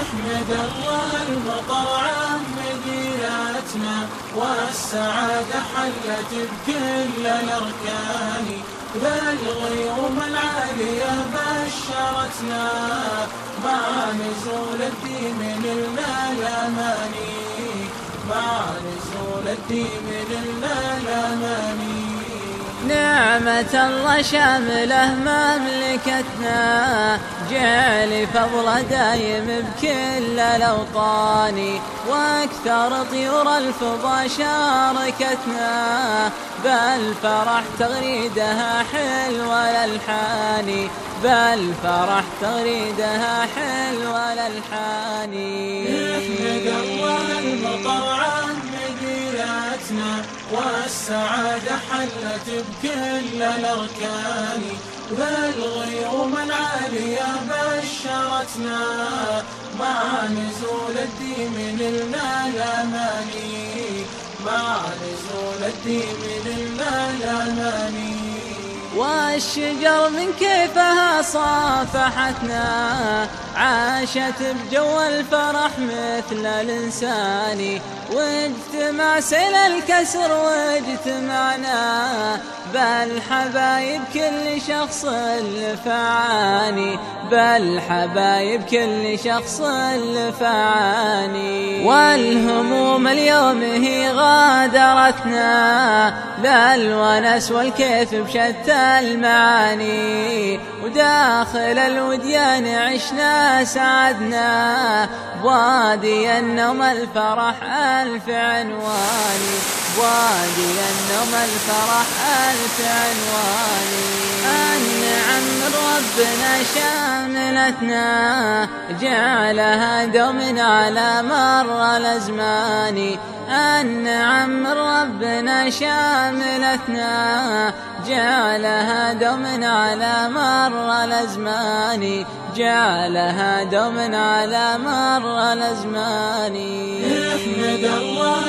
احمد الله المطر عم مدينتنا، والسعادة حلت بكل الأركان، بالغيوم العالية بشرتنا، مع نزول الدين لنا الأماني، مع نزول الدين لنا الأماني. نعمة الله شاملة مملكتنا، جعل فضله دايم بكل الأوطان، واكثر طيور الفضا شاركتنا، بالفرح تغريدها حلوة الألحان، بالفرح تغريدها حلوة الألحان. احمد الله المطر عم مدينتنا، والسعادة حلت بكل الأركان، بالغيوم العالية بشرتنا، مع نزول الدين لنا الأماني، مع نزول الدين لنا الأماني. والشجر من كيفها صافحتنا، عاشت بجو الفرح مثل الإنسان، واجتمع سيل الكسر واجتمعنا، بالحبايب كل شخص الفعاني، بالحبايب كل شخص الفعاني. والهموم اليوم هي غادرتنا، للونس والكيف بشتى المعاني، وداخل الوديان عشنا سعدنا، بوادي النوم الفرح ألف عنواني، بوادي النوم الفرح ألف عنواني. النعم من ربنا شاملتنا، جعلها دوم على مر الأزمان، النعم من ربنا شاملتنا، جعلها دوم على مر الأزمان، جعلها دوم على مر الأزمان. احمد الله